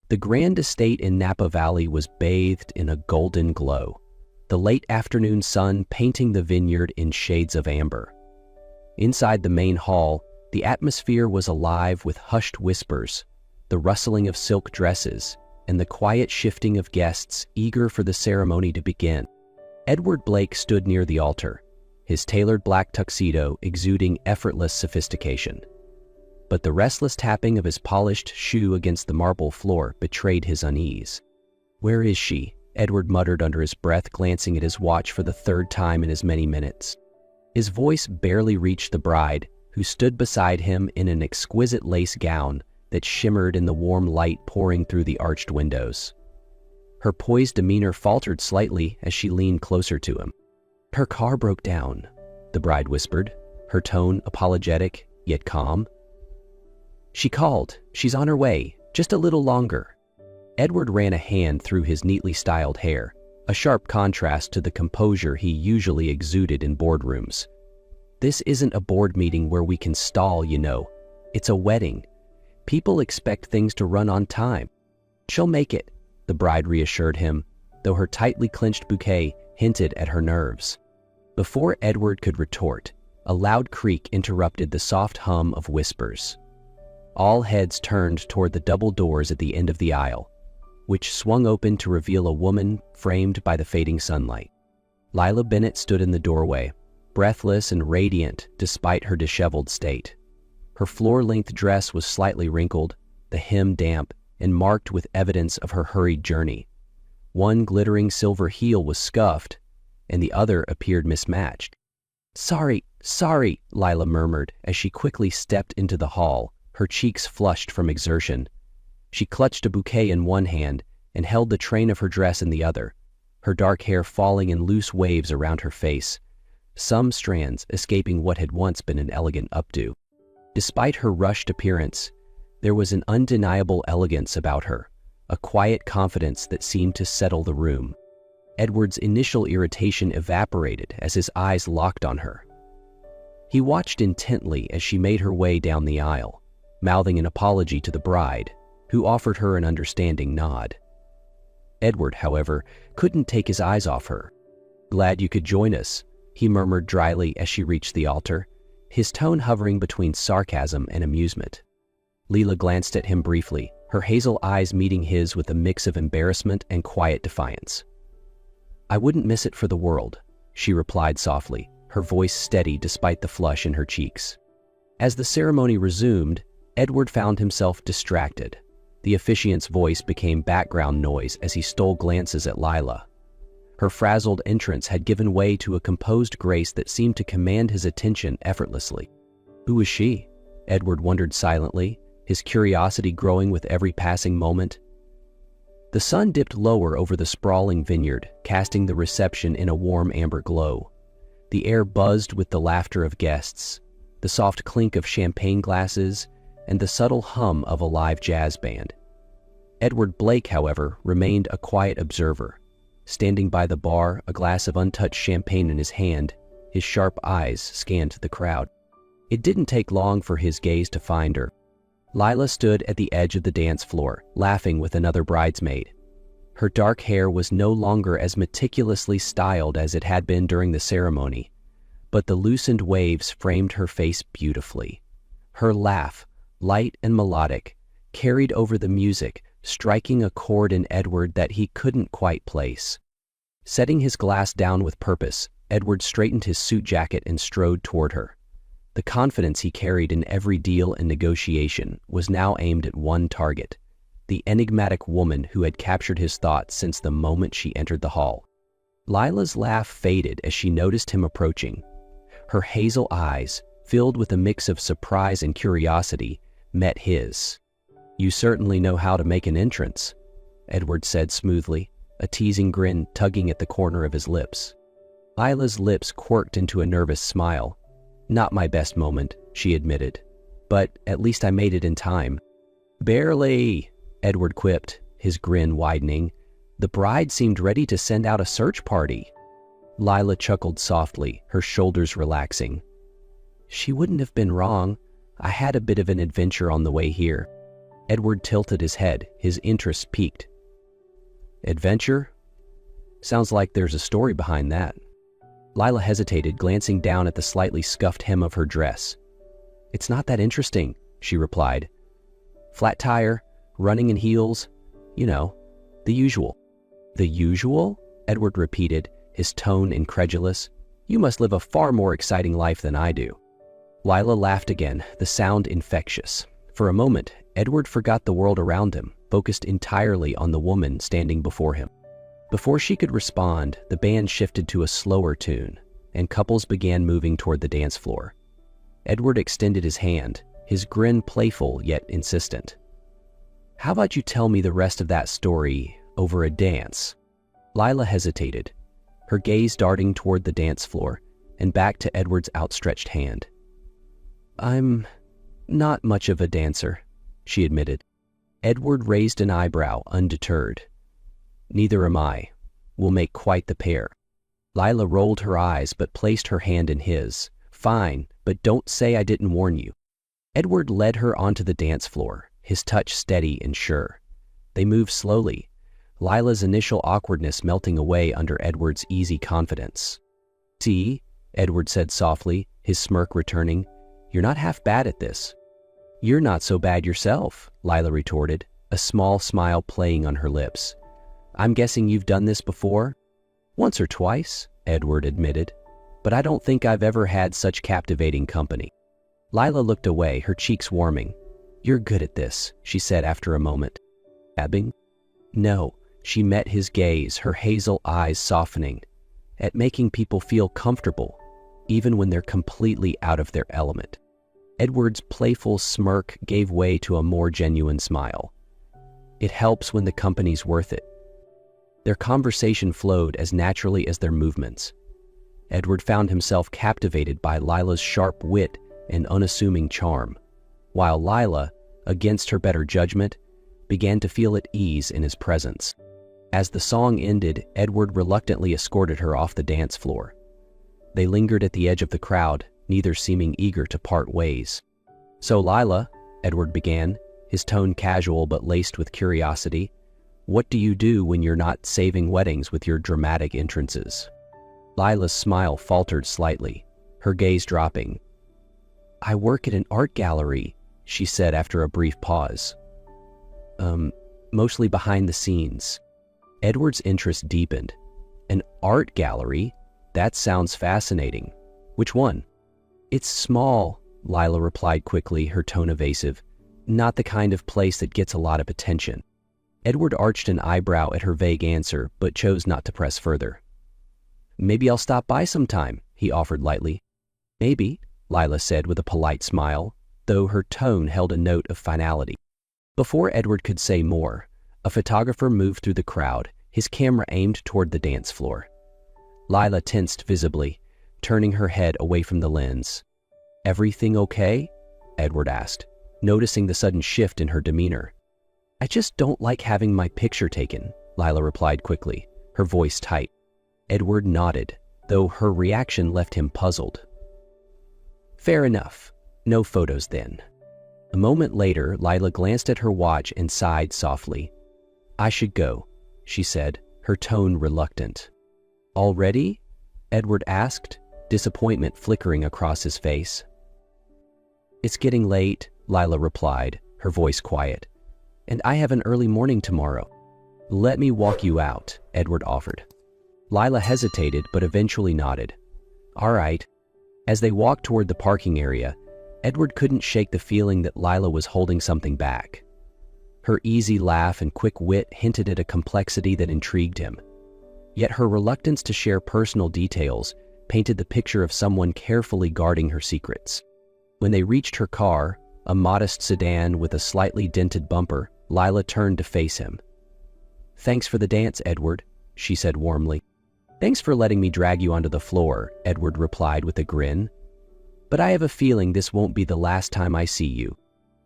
The grand estate in Napa Valley was bathed in a golden glow, the late afternoon sun painting the vineyard in shades of amber. Inside the main hall, the atmosphere was alive with hushed whispers, the rustling of silk dresses, and the quiet shifting of guests eager for the ceremony to begin. Edward Blake stood near the altar, his tailored black tuxedo exuding effortless sophistication. But the restless tapping of his polished shoe against the marble floor betrayed his unease. "Where is she?" Edward muttered under his breath, glancing at his watch for the third time in as many minutes. His voice barely reached the bride, who stood beside him in an exquisite lace gown that shimmered in the warm light pouring through the arched windows. Her poised demeanor faltered slightly as she leaned closer to him. "Her car broke down," the bride whispered, her tone apologetic yet calm. "She called. She's on her way. Just a little longer." Edward ran a hand through his neatly styled hair, a sharp contrast to the composure he usually exuded in boardrooms. "This isn't a board meeting where we can stall, you know. It's a wedding. People expect things to run on time." "She'll make it," the bride reassured him, though her tightly clenched bouquet hinted at her nerves. Before Edward could retort, a loud creak interrupted the soft hum of whispers. All heads turned toward the double doors at the end of the aisle, which swung open to reveal a woman framed by the fading sunlight. Lila Bennett stood in the doorway, breathless and radiant despite her disheveled state. Her floor-length dress was slightly wrinkled, the hem damp, and marked with evidence of her hurried journey. One glittering silver heel was scuffed, and the other appeared mismatched. Sorry," Lila murmured as she quickly stepped into the hall, her cheeks flushed from exertion. She clutched a bouquet in one hand and held the train of her dress in the other, her dark hair falling in loose waves around her face, some strands escaping what had once been an elegant updo. Despite her rushed appearance, there was an undeniable elegance about her, a quiet confidence that seemed to settle the room. Edward's initial irritation evaporated as his eyes locked on her. He watched intently as she made her way down the aisle, mouthing an apology to the bride, who offered her an understanding nod. Edward, however, couldn't take his eyes off her. "Glad you could join us," he murmured dryly as she reached the altar, his tone hovering between sarcasm and amusement. Lila glanced at him briefly, her hazel eyes meeting his with a mix of embarrassment and quiet defiance. "I wouldn't miss it for the world," she replied softly, her voice steady despite the flush in her cheeks. As the ceremony resumed, Edward found himself distracted. The officiant's voice became background noise as he stole glances at Lila. Her frazzled entrance had given way to a composed grace that seemed to command his attention effortlessly. Who was she? Edward wondered silently, his curiosity growing with every passing moment. The sun dipped lower over the sprawling vineyard, casting the reception in a warm amber glow. The air buzzed with the laughter of guests, the soft clink of champagne glasses, and the subtle hum of a live jazz band. Edward Blake, however, remained a quiet observer, standing by the bar, a glass of untouched champagne in his hand, his sharp eyes scanned the crowd. It didn't take long for his gaze to find her. Lila stood at the edge of the dance floor, laughing with another bridesmaid. Her dark hair was no longer as meticulously styled as it had been during the ceremony, but the loosened waves framed her face beautifully. Her laugh, light and melodic, carried over the music, striking a chord in Edward that he couldn't quite place. Setting his glass down with purpose, Edward straightened his suit jacket and strode toward her. The confidence he carried in every deal and negotiation was now aimed at one target, the enigmatic woman who had captured his thoughts since the moment she entered the hall. Lila's laugh faded as she noticed him approaching. Her hazel eyes, filled with a mix of surprise and curiosity, met his. "You certainly know how to make an entrance," Edward said smoothly, a teasing grin tugging at the corner of his lips. Lila's lips quirked into a nervous smile. "Not my best moment," she admitted, "but at least I made it in time." "Barely," Edward quipped, his grin widening. "The bride seemed ready to send out a search party." Lila chuckled softly, her shoulders relaxing. "She wouldn't have been wrong. I had a bit of an adventure on the way here." Edward tilted his head, his interest piqued. Adventure? Sounds like there's a story behind that. Lila hesitated, glancing down at the slightly scuffed hem of her dress. It's not that interesting, she replied. Flat tire, running in heels, the usual. The usual? Edward repeated, his tone incredulous. You must live a far more exciting life than I do. Lila laughed again, the sound infectious. For a moment, Edward forgot the world around him, focused entirely on the woman standing before him. Before she could respond, the band shifted to a slower tune, and couples began moving toward the dance floor. Edward extended his hand, his grin playful yet insistent. How about you tell me the rest of that story over a dance? Lila hesitated, her gaze darting toward the dance floor and back to Edward's outstretched hand. I'm not much of a dancer, she admitted. Edward raised an eyebrow, undeterred. Neither am I. We'll make quite the pair. Lila rolled her eyes but placed her hand in his. Fine, but don't say I didn't warn you. Edward led her onto the dance floor, his touch steady and sure. They moved slowly, Lila's initial awkwardness melting away under Edward's easy confidence. See, Edward said softly, his smirk returning, you're not half bad at this. You're not so bad yourself, Lila retorted, a small smile playing on her lips. I'm guessing you've done this before? Once or twice, Edward admitted, but I don't think I've ever had such captivating company. Lila looked away, her cheeks warming. You're good at this, she said after a moment. Abbing? No, she met his gaze, her hazel eyes softening. At making people feel comfortable, even when they're completely out of their element. Edward's playful smirk gave way to a more genuine smile. It helps when the company's worth it. Their conversation flowed as naturally as their movements. Edward found himself captivated by Lila's sharp wit and unassuming charm, while Lila, against her better judgment, began to feel at ease in his presence. As the song ended, Edward reluctantly escorted her off the dance floor. They lingered at the edge of the crowd, neither seeming eager to part ways. So Lila, Edward began, his tone casual but laced with curiosity, what do you do when you're not saving weddings with your dramatic entrances? Lila's smile faltered slightly, her gaze dropping. I work at an art gallery, she said after a brief pause. Mostly behind the scenes. Edward's interest deepened. An art gallery? That sounds fascinating. Which one? It's small, Lila replied quickly, her tone evasive. Not the kind of place that gets a lot of attention. Edward arched an eyebrow at her vague answer, but chose not to press further. Maybe I'll stop by sometime, he offered lightly. Maybe, Lila said with a polite smile, though her tone held a note of finality. Before Edward could say more, a photographer moved through the crowd, his camera aimed toward the dance floor. Lila tensed visibly, turning her head away from the lens. Everything okay? Edward asked, noticing the sudden shift in her demeanor. I just don't like having my picture taken, Lila replied quickly, her voice tight. Edward nodded, though her reaction left him puzzled. Fair enough. No photos then. A moment later, Lila glanced at her watch and sighed softly. I should go, she said, her tone reluctant. Already? Edward asked, disappointment flickering across his face. It's getting late, Lila replied, her voice quiet. And I have an early morning tomorrow. Let me walk you out, Edward offered. Lila hesitated but eventually nodded. All right. As they walked toward the parking area, Edward couldn't shake the feeling that Lila was holding something back. Her easy laugh and quick wit hinted at a complexity that intrigued him. Yet her reluctance to share personal details painted the picture of someone carefully guarding her secrets. When they reached her car, a modest sedan with a slightly dented bumper, Lila turned to face him. Thanks for the dance, Edward, she said warmly. Thanks for letting me drag you onto the floor, Edward replied with a grin. But I have a feeling this won't be the last time I see you.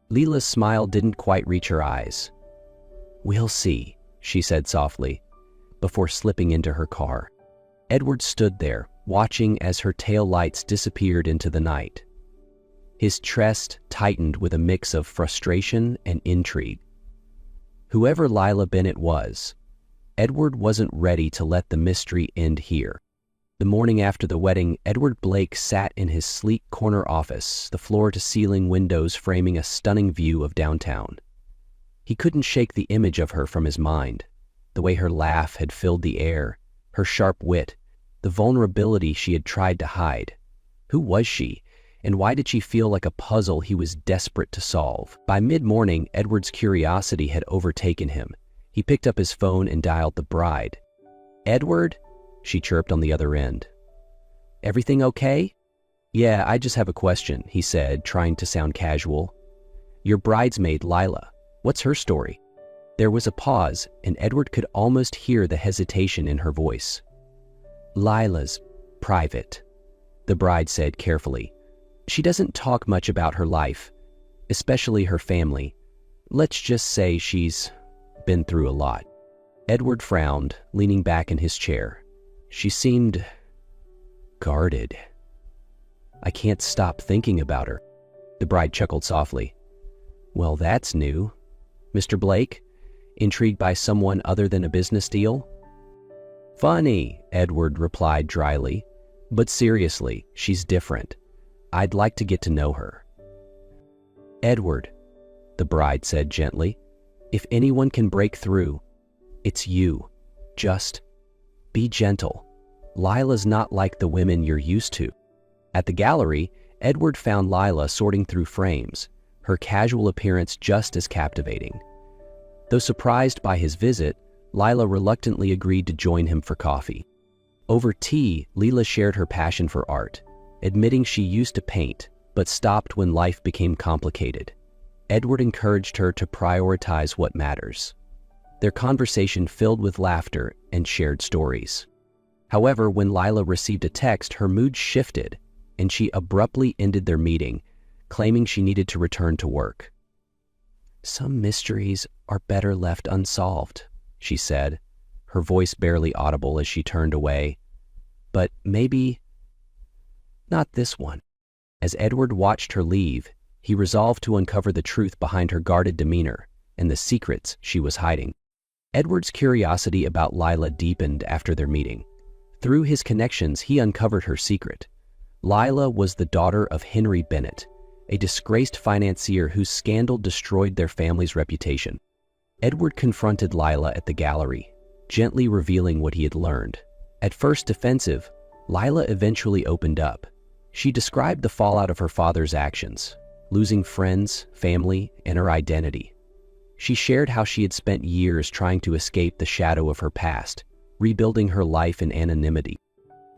Lila's smile didn't quite reach her eyes. We'll see, she said softly, before slipping into her car. Edward stood there, watching as her tail lights disappeared into the night. His chest tightened with a mix of frustration and intrigue. Whoever Lila Bennett was, Edward wasn't ready to let the mystery end here. The morning after the wedding, Edward Blake sat in his sleek corner office, the floor-to-ceiling windows framing a stunning view of downtown. He couldn't shake the image of her from his mind, the way her laugh had filled the air, her sharp wit, the vulnerability she had tried to hide. Who was she, and why did she feel like a puzzle he was desperate to solve? By mid-morning, Edward's curiosity had overtaken him. He picked up his phone and dialed the bride. "Edward?" she chirped on the other end. "Everything okay?" "Yeah, I just have a question," he said, trying to sound casual. "Your bridesmaid, Lila, what's her story?" There was a pause, and Edward could almost hear the hesitation in her voice. "Lila's private," the bride said carefully. "She doesn't talk much about her life, especially her family. Let's just say she's been through a lot." Edward frowned, leaning back in his chair. She seemed guarded. "I can't stop thinking about her." The bride chuckled softly. "Well, that's new. Mr. Blake, intrigued by someone other than a business deal?" "Funny," Edward replied dryly. "But seriously, she's different. I'd like to get to know her." "Edward," the bride said gently, "if anyone can break through, it's you. Just be gentle. Lila's not like the women you're used to." At the gallery, Edward found Lila sorting through frames, her casual appearance just as captivating. Though surprised by his visit, Lila reluctantly agreed to join him for coffee. Over tea, Lila shared her passion for art, admitting she used to paint, but stopped when life became complicated. Edward encouraged her to prioritize what matters. Their conversation filled with laughter and shared stories. However, when Lila received a text, her mood shifted, and she abruptly ended their meeting, claiming she needed to return to work. "Some mysteries are better left unsolved," she said, her voice barely audible as she turned away. "But maybe not this one." As Edward watched her leave, he resolved to uncover the truth behind her guarded demeanor and the secrets she was hiding. Edward's curiosity about Lila deepened after their meeting. Through his connections, he uncovered her secret. Lila was the daughter of Henry Bennett, a disgraced financier whose scandal destroyed their family's reputation. Edward confronted Lila at the gallery, gently revealing what he had learned. At first defensive, Lila eventually opened up. She described the fallout of her father's actions, losing friends, family, and her identity. She shared how she had spent years trying to escape the shadow of her past, rebuilding her life in anonymity.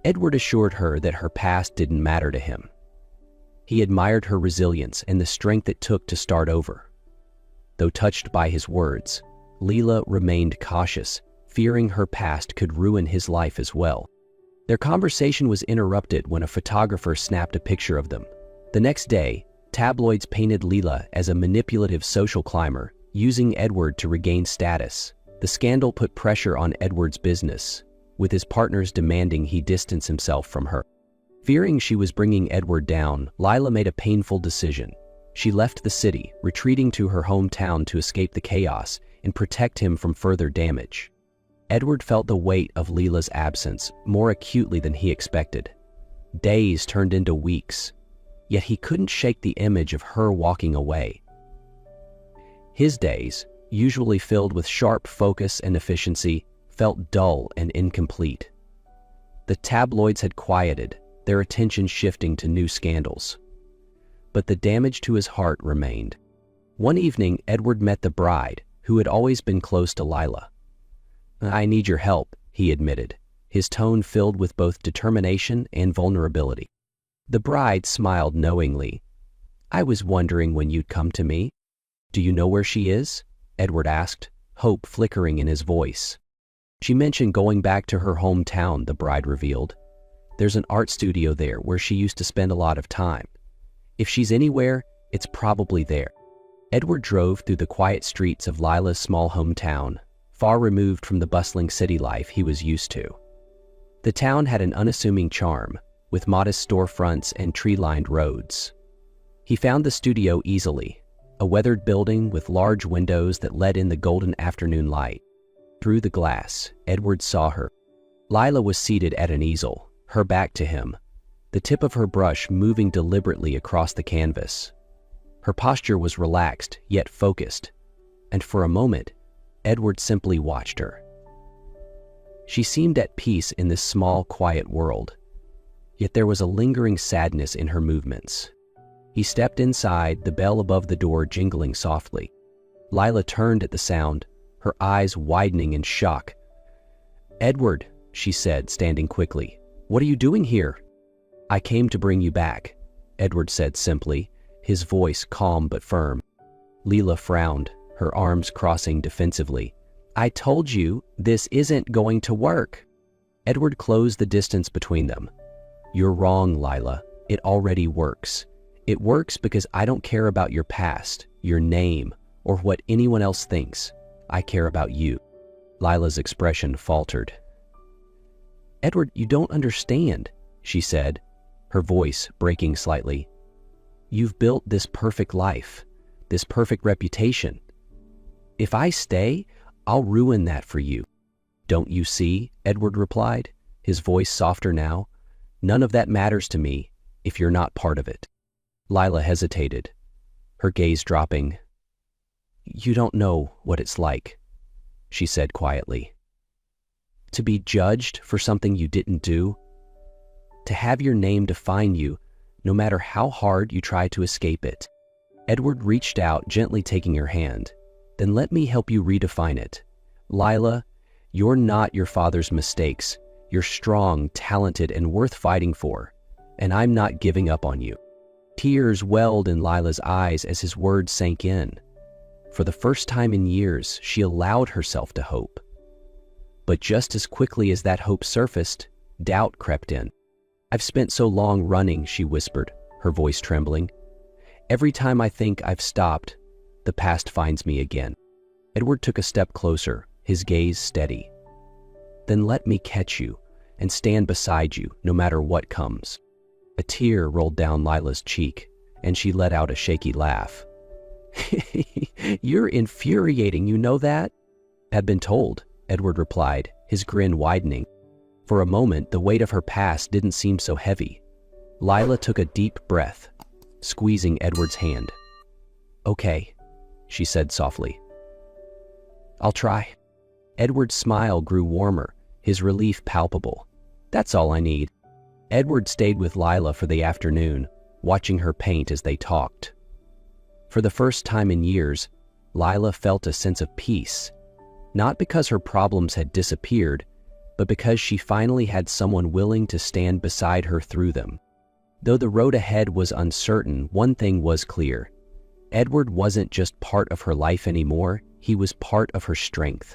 Edward assured her that her past didn't matter to him. He admired her resilience and the strength it took to start over. Though touched by his words, Lila remained cautious, fearing her past could ruin his life as well. Their conversation was interrupted when a photographer snapped a picture of them. The next day, tabloids painted Lila as a manipulative social climber, using Edward to regain status. The scandal put pressure on Edward's business, with his partners demanding he distance himself from her. Fearing she was bringing Edward down, Lila made a painful decision. She left the city, retreating to her hometown to escape the chaos and protect him from further damage. Edward felt the weight of Lila's absence more acutely than he expected. Days turned into weeks, yet he couldn't shake the image of her walking away. His days, usually filled with sharp focus and efficiency, felt dull and incomplete. The tabloids had quieted, their attention shifting to new scandals. But the damage to his heart remained. One evening, Edward met the bride, who had always been close to Lila. "I need your help," he admitted, his tone filled with both determination and vulnerability. The bride smiled knowingly. "I was wondering when you'd come to me." "Do you know where she is?" Edward asked, hope flickering in his voice. "She mentioned going back to her hometown," the bride revealed. "There's an art studio there where she used to spend a lot of time. If she's anywhere, it's probably there." Edward drove through the quiet streets of Lila's small hometown, far removed from the bustling city life he was used to. The town had an unassuming charm, with modest storefronts and tree-lined roads. He found the studio easily, a weathered building with large windows that let in the golden afternoon light. Through the glass, Edward saw her. Lila was seated at an easel, her back to him, the tip of her brush moving deliberately across the canvas. Her posture was relaxed yet focused, and for a moment, Edward simply watched her. She seemed at peace in this small, quiet world, yet there was a lingering sadness in her movements. He stepped inside, the bell above the door jingling softly. Lila turned at the sound, her eyes widening in shock. "Edward," she said, standing quickly, "what are you doing here?" "I came to bring you back," Edward said simply, his voice calm but firm. Lila frowned, her arms crossing defensively. "I told you this isn't going to work." Edward closed the distance between them. "You're wrong, Lila. It already works. It works because I don't care about your past, your name, or what anyone else thinks. I care about you." Lila's expression faltered. "Edward, you don't understand," she said, her voice breaking slightly. "You've built this perfect life, this perfect reputation. If I stay, I'll ruin that for you." "Don't you see?" Edward replied, his voice softer now. "None of that matters to me if you're not part of it." Lila hesitated, her gaze dropping. "You don't know what it's like," she said quietly. "To be judged for something you didn't do. To have your name define you, no matter how hard you try to escape it." Edward reached out, gently taking her hand. "Then let me help you redefine it. Lila, you're not your father's mistakes. You're strong, talented, and worth fighting for. And I'm not giving up on you." Tears welled in Lila's eyes as his words sank in. For the first time in years, she allowed herself to hope. But just as quickly as that hope surfaced, doubt crept in. "I've spent so long running," she whispered, her voice trembling. "Every time I think I've stopped, the past finds me again." Edward took a step closer, his gaze steady. "Then let me catch you and stand beside you no matter what comes." A tear rolled down Lila's cheek, and she let out a shaky laugh. "You're infuriating, you know that?" "I've been told," Edward replied, his grin widening. For a moment, the weight of her past didn't seem so heavy. Lila took a deep breath, squeezing Edward's hand. "Okay," she said softly. "I'll try." Edward's smile grew warmer, his relief palpable. "That's all I need." Edward stayed with Lila for the afternoon, watching her paint as they talked. For the first time in years, Lila felt a sense of peace, not because her problems had disappeared, but because she finally had someone willing to stand beside her through them. Though the road ahead was uncertain, one thing was clear. Edward wasn't just part of her life anymore, he was part of her strength.